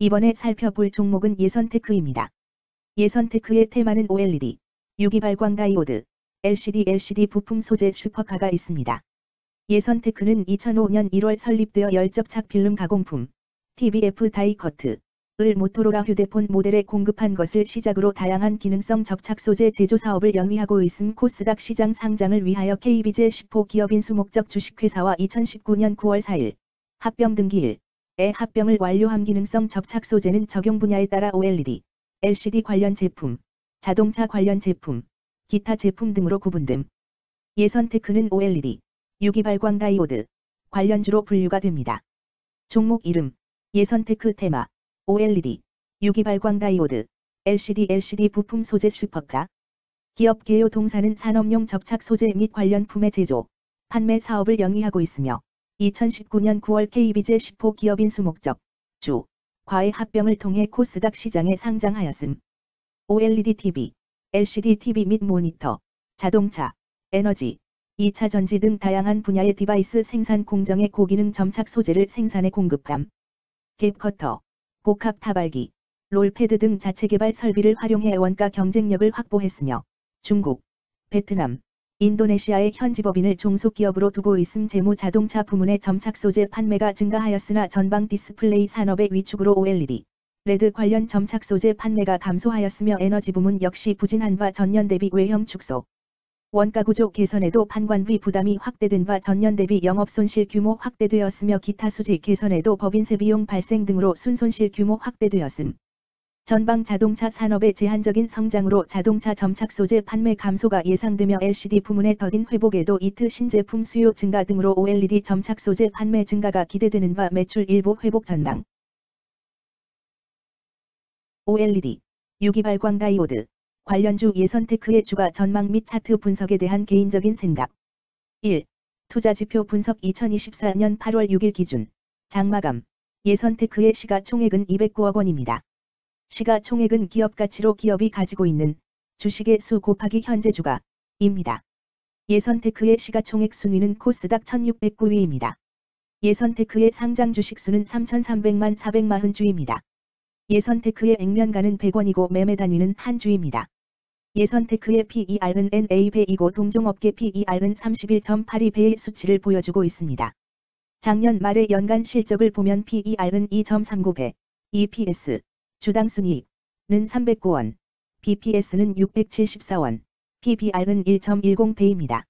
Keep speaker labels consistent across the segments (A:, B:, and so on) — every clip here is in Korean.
A: 이번에 살펴볼 종목은 예선테크입니다. 예선테크의 테마는 OLED, 유기발광 다이오드, LCD 부품 소재 슈퍼카가 있습니다. 예선테크는 2005년 1월 설립되어 열접착 필름 가공품, TBF 다이커트, 을 모토로라 휴대폰 모델에 공급한 것을 시작으로 다양한 기능성 접착 소재 제조 사업을 영위하고 있음. 코스닥 시장 상장을 위하여 KB제 10호 기업 인수 목적 주식회사와 2019년 9월 4일 합병 등기일에 합병을 완료함. 기능성 접착 소재는 적용 분야에 따라 OLED, LCD 관련 제품, 자동차 관련 제품, 기타 제품 등으로 구분됨. 예선테크는 OLED, 유기발광 다이오드, 관련주로 분류가 됩니다. 종목 이름, 예선테크 테마, OLED, 유기발광 다이오드, LCD 부품 소재 슈퍼카. 기업 개요 동사는 산업용 접착 소재 및 관련품의 제조, 판매 사업을 영위하고 있으며 2019년 9월 KB제 10호 기업 인수 목적 주 과의 합병을 통해 코스닥 시장에 상장하였음. OLED TV, LCD TV 및 모니터, 자동차, 에너지, 2차 전지 등 다양한 분야의 디바이스 생산 공정의 고기능 점착 소재를 생산해 공급함. 갭커터, 복합 타발기, 롤패드 등 자체 개발 설비를 활용해 원가 경쟁력을 확보했으며 중국, 베트남, 인도네시아의 현지 법인을 종속기업으로 두고 있음. 재무 자동차 부문의 점착 소재 판매가 증가하였으나 전방 디스플레이 산업의 위축으로 OLED, 레드 관련 점착 소재 판매가 감소하였으며 에너지 부문 역시 부진한 바 전년 대비 외형 축소. 원가 구조 개선에도 판관비 부담이 확대된 바 전년 대비 영업손실 규모 확대되었으며 기타 수지 개선에도 법인세 비용 발생 등으로 순손실 규모 확대되었음. 전방 자동차 산업의 제한적인 성장으로 자동차 점착 소재 판매 감소가 예상되며 LCD 부문의 더딘 회복에도 이트 신제품 수요 증가 등으로 OLED 점착 소재 판매 증가가 기대되는 바 매출 일부 회복 전망. OLED, 유기발광 다이오드, 관련주 예선테크의 주가 전망 및 차트 분석에 대한 개인적인 생각. 1. 투자지표 분석. 2024년 8월 6일 기준 장마감 예선테크의 시가총액은 209억 원입니다. 시가총액은 기업가치로 기업이 가지고 있는 주식의 수 곱하기 현재 주가입니다. 예선테크의 시가총액 순위는 코스닥 1609위입니다. 예선테크의 상장 주식수는 3,300만 440주입니다. 예선테크의 액면가는 100원이고 매매 단위는 한 주입니다. 예선테크의 PER은 NA100이고 동종업계 PER은 31.82배의 수치를 보여주고 있습니다. 작년 말의 연간 실적을 보면 PER은 2.39배, EPS, 주당 순이익은 309원, BPS는 674원, PBR은 1.10배입니다.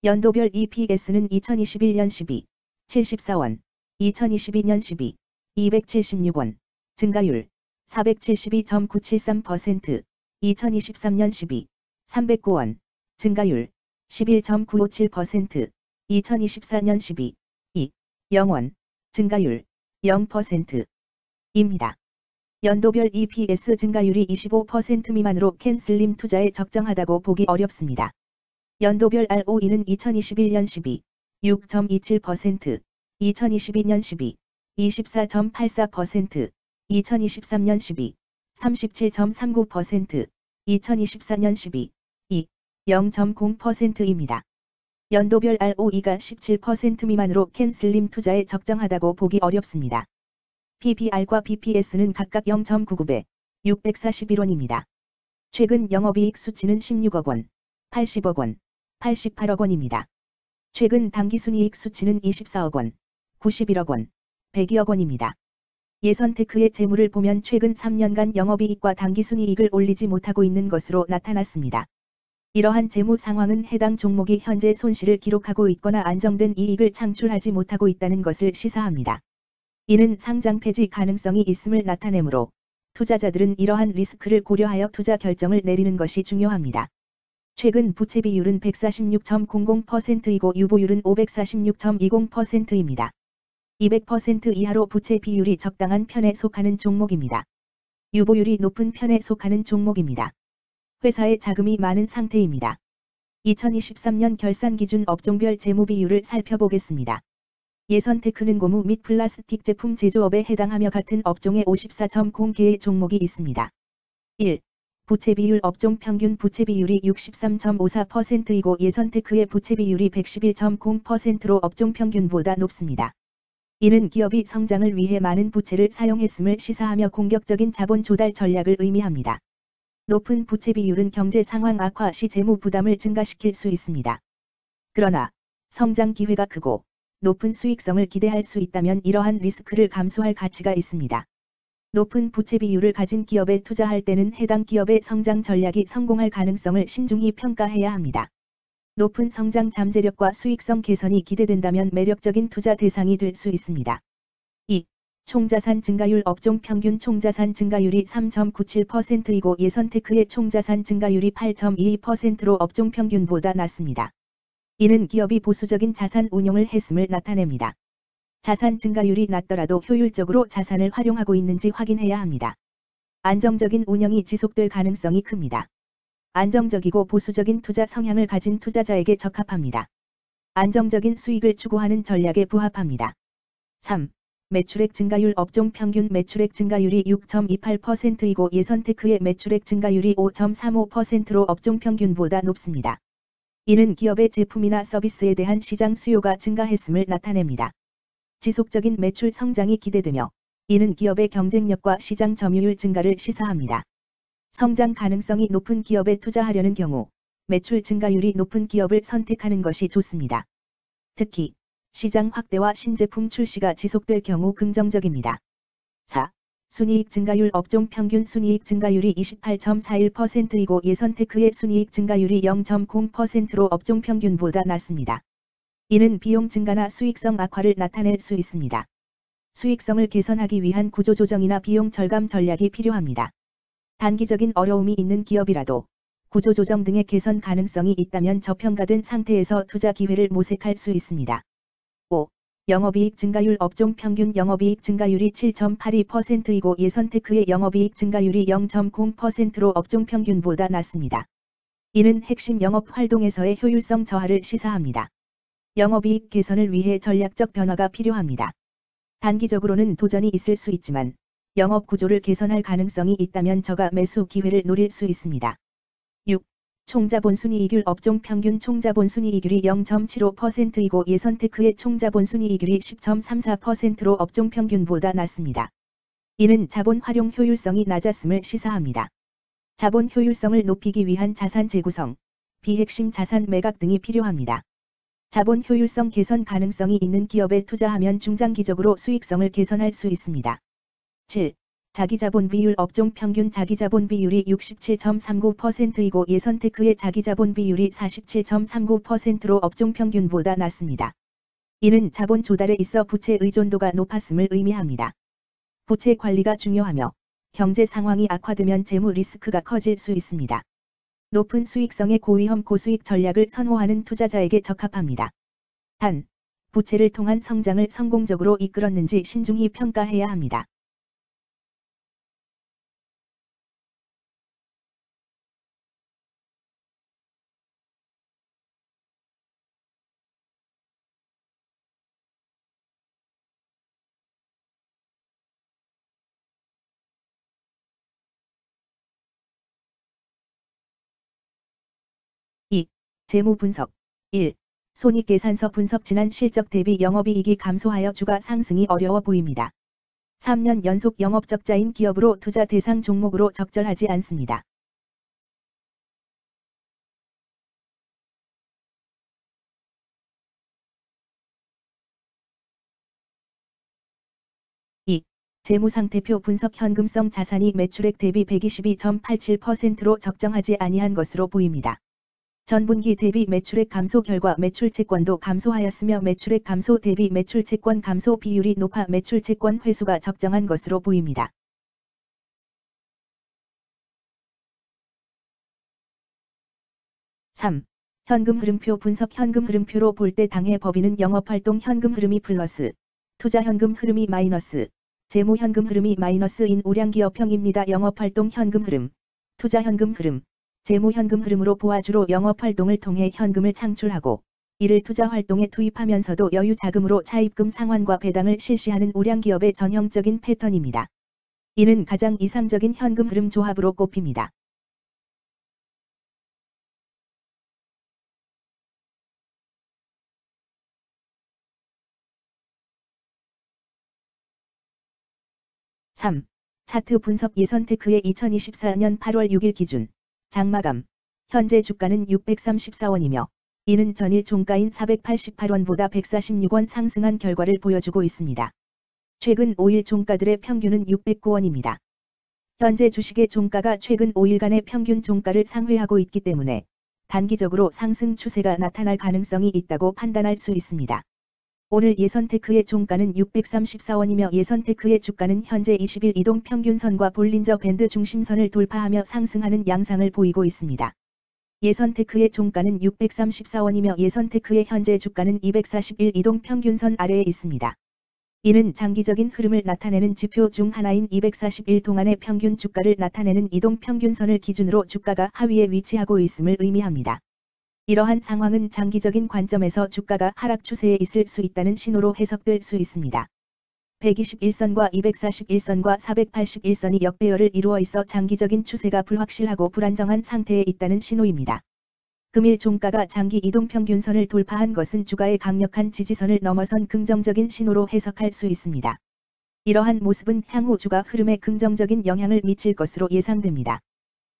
A: 연도별 EPS는 2021년 12, 74원, 2022년 12, 276원, 증가율 472.973%, 2023년 12, 309원, 증가율 11.957%, 2024년 12, 2, 0원, 증가율 0%입니다. 연도별 EPS 증가율이 25% 미만으로 캔슬림 투자에 적정하다고 보기 어렵습니다. 연도별 ROE는 2021년 12, 6.27%, 2022년 12, 24.84%, 2023년 12, 37.39%, 2024년 12, 2, 0.0%입니다. 연도별 ROE가 17% 미만으로 캔슬림 투자에 적정하다고 보기 어렵습니다. PBR과 BPS는 각각 0.99배, 641원입니다. 최근 영업이익 수치는 16억 원, 80억 원, 88억 원입니다. 최근 당기순이익 수치는 24억 원, 91억 원, 102억 원입니다. 예선테크의 재물을 보면 최근 3년간 영업이익과 당기순이익을 올리지 못하고 있는 것으로 나타났습니다. 이러한 재무 상황은 해당 종목이 현재 손실을 기록하고 있거나 안정된 이익을 창출하지 못하고 있다는 것을 시사합니다. 이는 상장 폐지 가능성이 있음을 나타내므로 투자자들은 이러한 리스크를 고려하여 투자 결정을 내리는 것이 중요합니다. 최근 부채 비율은 146.00%이고 유보율은 546.20%입니다. 200% 이하로 부채 비율이 적당한 편에 속하는 종목입니다. 유보율이 높은 편에 속하는 종목입니다. 회사에 자금이 많은 상태입니다. 2023년 결산 기준 업종별 재무 비율을 살펴보겠습니다. 예선테크는 고무 및 플라스틱 제품 제조업에 해당하며 같은 업종에 54.0개의 종목이 있습니다. 1. 부채 비율 업종 평균 부채 비율이 63.54%이고 예선테크의 부채 비율이 111.0%로 업종 평균보다 높습니다. 이는 기업이 성장을 위해 많은 부채를 사용했음을 시사하며 공격적인 자본 조달 전략을 의미합니다. 높은 부채 비율은 경제 상황 악화 시 재무 부담을 증가시킬 수 있습니다. 그러나 성장 기회가 크고 높은 수익성을 기대할 수 있다면 이러한 리스크를 감수할 가치가 있습니다. 높은 부채 비율을 가진 기업에 투자할 때는 해당 기업의 성장 전략이 성공할 가능성을 신중히 평가해야 합니다. 높은 성장 잠재력과 수익성 개선이 기대된다면 매력적인 투자 대상이 될 수 있습니다. 2. 총자산 증가율 업종 평균 총자산 증가율이 3.97%이고 예선테크의 총자산 증가율이 8.22%로 업종 평균보다 낮습니다. 이는 기업이 보수적인 자산 운용을 했음을 나타냅니다. 자산 증가율이 낮더라도 효율적으로 자산을 활용하고 있는지 확인해야 합니다. 안정적인 운영이 지속될 가능성이 큽니다. 안정적이고 보수적인 투자 성향을 가진 투자자에게 적합합니다. 안정적인 수익을 추구하는 전략에 부합합니다. 3. 매출액 증가율 업종 평균 매출액 증가율이 6.28%이고 예선테크의 매출액 증가율이 5.35%로 업종 평균보다 높습니다. 이는 기업의 제품이나 서비스에 대한 시장 수요가 증가했음을 나타냅니다. 지속적인 매출 성장이 기대되며 이는 기업의 경쟁력과 시장 점유율 증가를 시사합니다. 성장 가능성이 높은 기업에 투자하려는 경우 매출 증가율이 높은 기업을 선택하는 것이 좋습니다. 특히 시장 확대와 신제품 출시가 지속될 경우 긍정적입니다. 4. 순이익 증가율 업종 평균 순이익 증가율이 28.41%이고 예선테크의 순이익 증가율이 0.0%로 업종 평균보다 낮습니다. 이는 비용 증가나 수익성 악화를 나타낼 수 있습니다. 수익성을 개선하기 위한 구조조정이나 비용 절감 전략이 필요합니다. 단기적인 어려움이 있는 기업이라도 구조조정 등의 개선 가능성이 있다면 저평가된 상태에서 투자 기회를 모색할 수 있습니다. 5. 영업이익 증가율 업종 평균 영업이익 증가율이 7.82%이고 예선테크의 영업이익 증가율이 0.0%로 업종 평균보다 낮습니다. 이는 핵심 영업 활동에서의 효율성 저하를 시사합니다. 영업이익 개선을 위해 전략적 변화가 필요합니다. 단기적으로는 도전이 있을 수 있지만 영업 구조를 개선할 가능성이 있다면 저가 매수 기회를 노릴 수 있습니다. 6. 총자본순이익률 업종 평균 총자본순이익률이 0.75%이고 예선테크의 총자본순이익률이 10.34%로 업종 평균보다 낮습니다. 이는 자본 활용 효율성이 낮았음을 시사합니다. 자본 효율성을 높이기 위한 자산 재구성, 비핵심 자산 매각 등이 필요합니다. 자본 효율성 개선 가능성이 있는 기업에 투자하면 중장기적으로 수익성을 개선할 수 있습니다. 7. 자기자본 비율 업종 평균 자기자본 비율이 67.39%이고 예선테크의 자기자본 비율이 47.39%로 업종 평균보다 낮습니다. 이는 자본 조달에 있어 부채 의존도가 높았음을 의미합니다. 부채 관리가 중요하며 경제 상황이 악화되면 재무 리스크가 커질 수 있습니다. 높은 수익성의 고위험 고수익 전략을 선호하는 투자자에게 적합합니다. 단, 부채를 통한 성장을 성공적으로 이끌었는지 신중히 평가해야 합니다. 재무 분석 1. 손익계산서 분석 지난 실적 대비 영업이익이 감소하여 주가 상승이 어려워 보입니다. 3년 연속 영업적자인 기업으로 투자 대상 종목으로 적절하지 않습니다. 재무상태표 분석 현금성 자산이 매출액 대비 122.87%로 적정하지 아니한 것으로 보입니다. 전분기 대비 매출액 감소 결과 매출채권도 감소하였으며 매출액 감소 대비 매출채권 감소 비율이 높아 매출채권 회수가 적정한 것으로 보입니다. 3. 현금 흐름표 분석 현금 흐름표로 볼 때 당해 법인은 영업활동 현금 흐름이 플러스, 투자 현금 흐름이 마이너스, 재무 현금 흐름이 마이너스인 우량기업형입니다. 영업활동 현금 흐름, 투자 현금 흐름, 재무 현금 흐름으로 보아주로 영업활동을 통해 현금을 창출하고 이를 투자활동에 투입하면서도 여유 자금으로 차입금 상환과 배당을 실시하는 우량기업의 전형적인 패턴입니다. 이는 가장 이상적인 현금 흐름 조합으로 꼽힙니다. 3. 차트 분석 예선테크의 2024년 8월 6일 기준 장마감 현재 주가는 634원이며 이는 전일 종가인 488원보다 146원 상승한 결과를 보여주고 있습니다. 최근 5일 종가들의 평균은 609원입니다. 현재 주식의 종가가 최근 5일간의 평균 종가를 상회하고 있기 때문에 단기적으로 상승 추세가 나타날 가능성이 있다고 판단할 수 있습니다. 오늘 예선테크의 종가는 634원이며 예선테크의 주가는 현재 20일 이동 평균선과 볼린저 밴드 중심선을 돌파하며 상승하는 양상을 보이고 있습니다. 예선테크의 종가는 634원이며 예선테크의 현재 주가는 241 이동 평균선 아래에 있습니다. 이는 장기적인 흐름을 나타내는 지표 중 하나인 241 동안의 평균 주가를 나타내는 이동 평균선을 기준으로 주가가 하위에 위치하고 있음을 의미합니다. 이러한 상황은 장기적인 관점에서 주가가 하락 추세에 있을 수 있다는 신호로 해석될 수 있습니다. 121선과 241선과 481선이 역배열을 이루어 있어 장기적인 추세가 불확실하고 불안정한 상태에 있다는 신호입니다. 금일 종가가 장기 이동평균선을 돌파한 것은 주가의 강력한 지지선을 넘어선 긍정적인 신호로 해석할 수 있습니다. 이러한 모습은 향후 주가 흐름에 긍정적인 영향을 미칠 것으로 예상됩니다.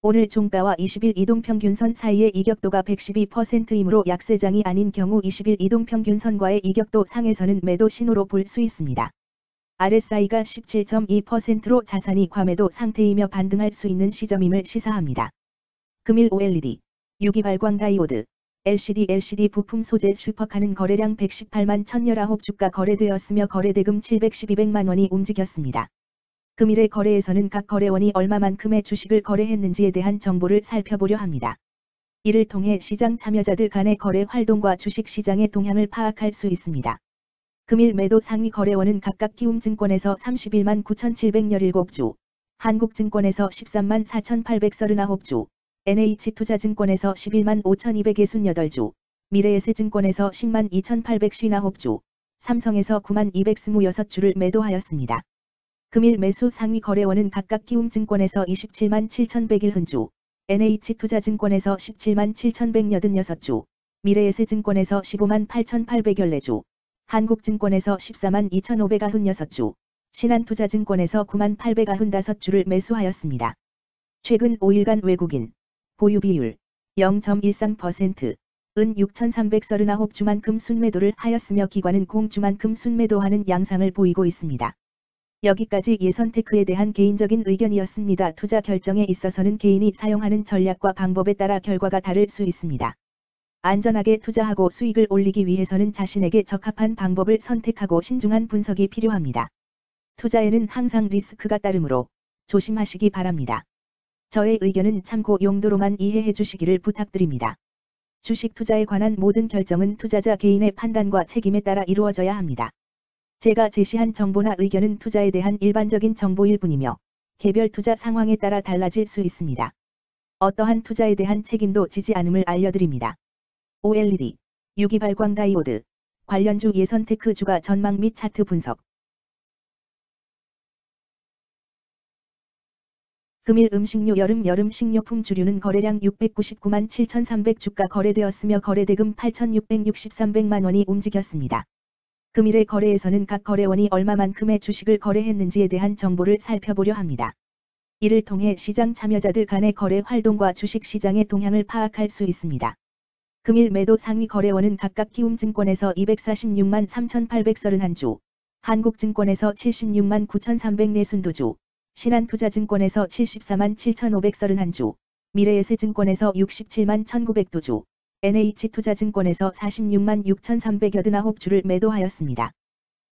A: 오늘 종가와 20일 이동평균선 사이의 이격도가 112%이므로 약세장이 아닌 경우 20일 이동평균선과의 이격도 상에서는 매도 신호로 볼 수 있습니다. RSI가 17.2%로 자산이 과매도 상태이며 반등할 수 있는 시점임을 시사합니다. 금일 OLED, 유기발광 다이오드, LCD 부품 소재 슈퍼카는 거래량 118만 1019주가 거래되었으며 거래대금 712백만 원이 움직였습니다. 금일의 거래에서는 각 거래원이 얼마만큼의 주식을 거래했는지에 대한 정보를 살펴보려 합니다. 이를 통해 시장 참여자들 간의 거래 활동과 주식 시장의 동향을 파악할 수 있습니다. 금일 매도 상위 거래원은 각각 키움증권에서 31만 9,717주, 한국증권에서 13만 4,839주, NH투자증권에서 11만 5,268주, 미래에셋증권에서 10만 2,859주, 삼성에서 9만 226주를 매도하였습니다. 금일 매수 상위 거래원은 각각 키움증권에서 27만 7,101주, NH투자증권에서 17만 7,186주, 미래에셋증권에서 15만 8,814주, 한국증권에서 14만 2,596주, 신한투자증권에서 9만 895주를 매수하였습니다. 최근 5일간 외국인 보유 비율 0.13%, 은 6,339주만큼 순매도를 하였으며 기관은 공주만큼 순매도하는 양상을 보이고 있습니다. 여기까지 예선테크에 대한 개인적인 의견이었습니다. 투자 결정에 있어서는 개인이 사용하는 전략과 방법에 따라 결과가 다를 수 있습니다. 안전하게 투자하고 수익을 올리기 위해서는 자신에게 적합한 방법을 선택하고 신중한 분석이 필요합니다. 투자에는 항상 리스크가 따르므로 조심하시기 바랍니다. 저의 의견은 참고 용도로만 이해해 주시기를 부탁드립니다. 주식 투자에 관한 모든 결정은 투자자 개인의 판단과 책임에 따라 이루어져야 합니다. 제가 제시한 정보나 의견은 투자에 대한 일반적인 정보일 뿐이며 개별 투자 상황에 따라 달라질 수 있습니다. 어떠한 투자에 대한 책임도 지지 않음을 알려드립니다. OLED, 유기발광 다이오드, 관련주 예선테크 주가 전망 및 차트 분석. 금일 음식료 여름 식료품 주류는 거래량 699만 7,300주가 거래되었으며 거래대금 8,663백만 원이 움직였습니다. 금일의 거래에서는 각 거래원이 얼마만큼의 주식을 거래했는지에 대한 정보를 살펴보려 합니다. 이를 통해 시장 참여자들 간의 거래 활동과 주식 시장의 동향을 파악할 수 있습니다. 금일 매도 상위 거래원은 각각 키움증권에서 246만 3,831주, 한국증권에서 76만 9,342주, 신한투자증권에서 74만 7,531주, 미래에셋증권에서 67만 1,900주, NH투자증권에서 46만 6,389주를 매도하였습니다.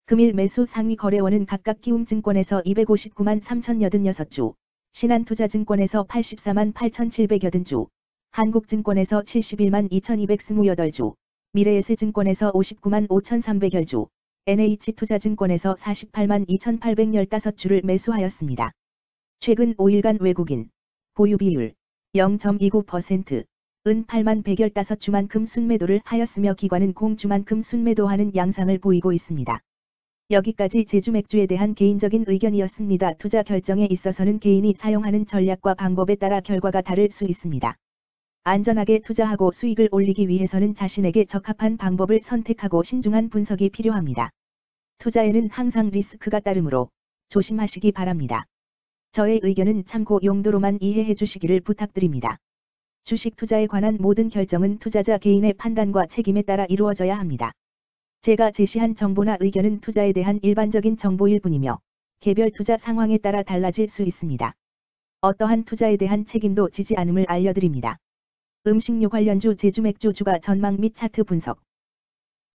A: 금일 매수 상위 거래원은 각각 키움증권에서 259만 3,086주, 신한투자증권에서 84만 8,780주, 한국증권에서 71만 2,228주, 미래에셋증권에서 59만 5,300주, NH투자증권에서 48만 2,815주를 매수하였습니다. 최근 5일간 외국인 보유 비율 0.29%, 은 8만 115주만큼 순매도를 하였으며 기관은 공주만큼 순매도하는 양상을 보이고 있습니다. 여기까지 제주맥주에 대한 개인적인 의견이었습니다. 투자 결정에 있어서는 개인이 사용하는 전략과 방법에 따라 결과가 다를 수 있습니다. 안전하게 투자하고 수익을 올리기 위해서는 자신에게 적합한 방법을 선택하고 신중한 분석이 필요합니다. 투자에는 항상 리스크가 따르므로 조심하시기 바랍니다. 저의 의견은 참고 용도로만 이해해 주시기를 부탁드립니다. 주식 투자에 관한 모든 결정은 투자자 개인의 판단과 책임에 따라 이루어져야 합니다. 제가 제시한 정보나 의견은 투자에 대한 일반적인 정보일 뿐이며 개별 투자 상황에 따라 달라질 수 있습니다. 어떠한 투자에 대한 책임도 지지 않음을 알려드립니다. 음식료 관련주 제주 맥주 주가 전망 및 차트 분석